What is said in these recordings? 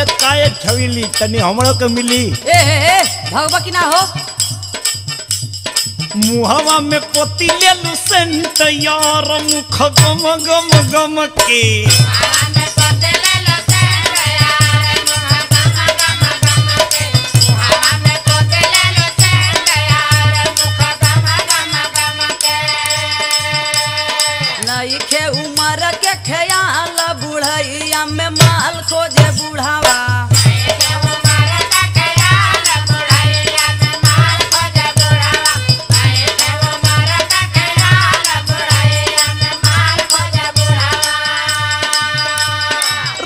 अरे काये छविली तनी हमरो के मिली। ए भगवा की ना हो मुहवा में पोती ले लू सेंट यार मुख गम गम गम के नइखे उमर के ख्याल बुढ़ैया में माल खोजे बुढ़ावा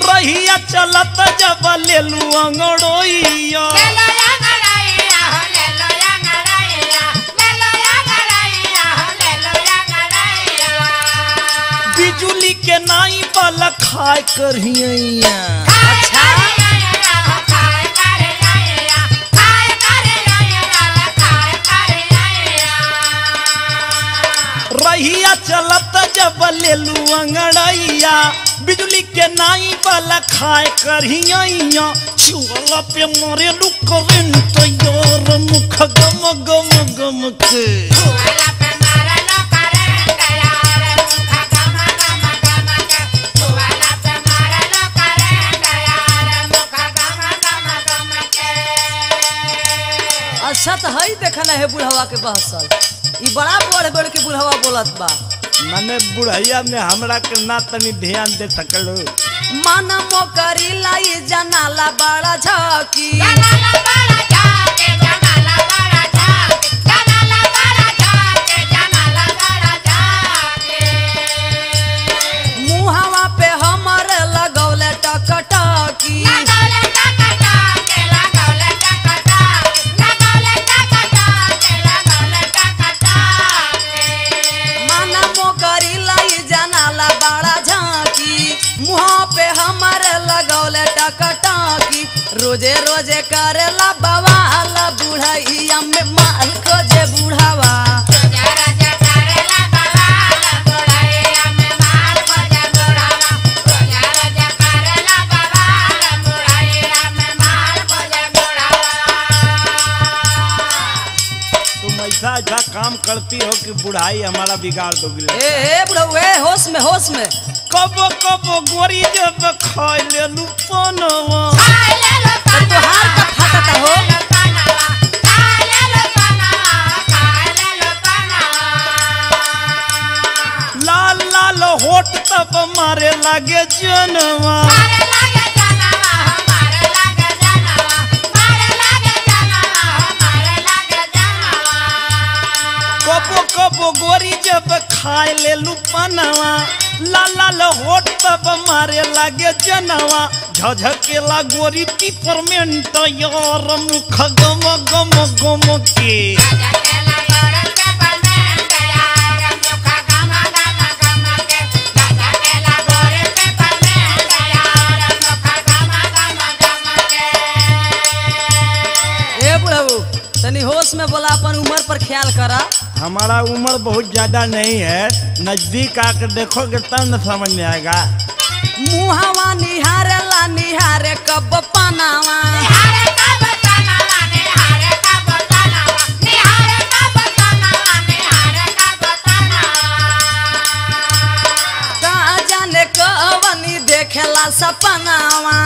रहिया चलत जब ले लू अंगड़ोइया बिजुली के नाई वाला खाए करिया। अच्छा रहिया चलत जब ले लू अंगड़ैया बिजली के नाई वाला खाए करिया छुअला पे मारे लू करंट यार मुख गम गम गम के अच्छा तो हई देखल है बुढ़वा के बहसल ई बड़ा बढ़ बढ़ के बुढ़वा बोलत बा मने बुढ़ैया में हमरा के ना तनी ध्यान दे सकलो मन मोकरी लाई जनाला बड़ा झकी मुहावा पे हमर लगौले टकटकी रोजे रोजे करेला बवाल बुढ़ैया में माल खोजे बुढ़ावा तुम ऐसा ऐसा काम करती हो कि बुढ़ाई हमारा बिगाड़ दोगी। ए बुढ़वे होश में कब कब गोरी जब खाए ले लू पनवा तोहार का फाटता हो लाल लाल होठ तब मारे लागे जनवा कबो कबो गोरी जब खाए ले लू पनवा लाल लाल होठ तब मारे लागे जनवा झझकेला गोरी पिपरमेंट यार मुख गम गम गम के ए बुढ़ऊ तनी होश में बोला अपन उम्र पर ख्याल करा हमारा उम्र बहुत ज्यादा नहीं है नजदीक आकर देखोगे तब न समझ में आएगा। मुहावा निहारे कब पनावा कहाँ जाने कवनी देखेला सपनावा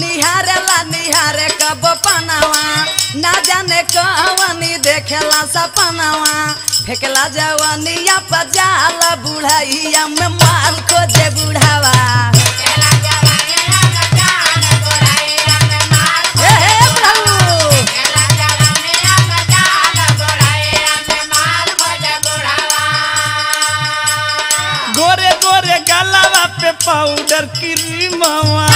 निहारे कब पनावा ना जाने कवनी देखेला सपनावा फेंकला जवानिया पर जाला बुढ़ैया में माल खोजे बुढ़ावा गोरे गोरे गलवा पे पाउडर क्रीमवा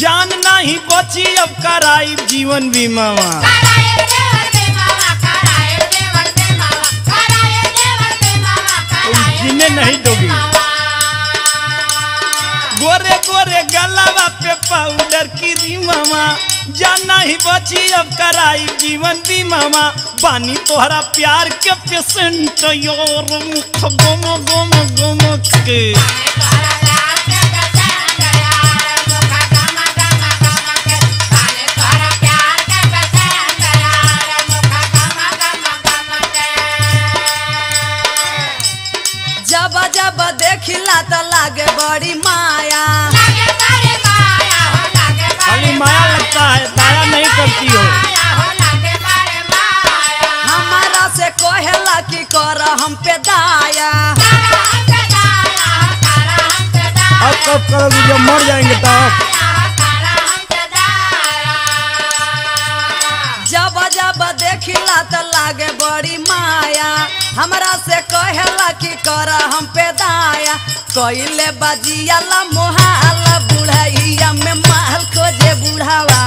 जान नहीं बची अब कराई जीवन बीमा तुम जीने नहीं दोगी। गोरे गोरे गलावा पे पाउडर की रीमामा जाना ही बची अब कराई जीवन बीमामा बानी तोहरा प्यार के पेशेंट योर मुख गम गम गम के जब जब देखिला तो लागे बड़ी माया खाली माया लगता है दया नहीं करती हो हमारा से कहेला कि कर हम पे दाया अब कब करोगी जब मर जाएंगे तब जब जब देखिला तो लागे बड़ी माया हमरा से कहेला कि कर हम पे दाया कइले बजियाला मोहाला बुढ़ैया में माल खोजे बुढ़ावा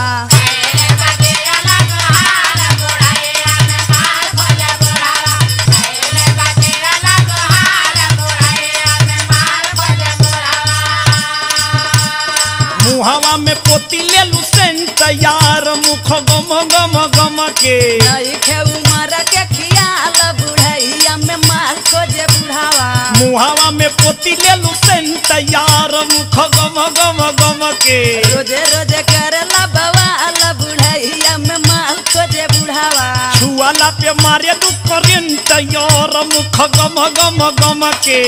मुहावा में पोती ले लू सेंट यार मुख गम गम गम के नहीं खे उमर के खियाल बुढ़ैया में माल खोजे बुढ़ावा मुहावा में पोती ले लू सेंट यार मुख गम गम गम के रोजे रोजे करेला बवाल बुढ़ैया में माल खोजे बुढ़ावा छुआला पे मारे लू करेंट यार मुख गम गम गम के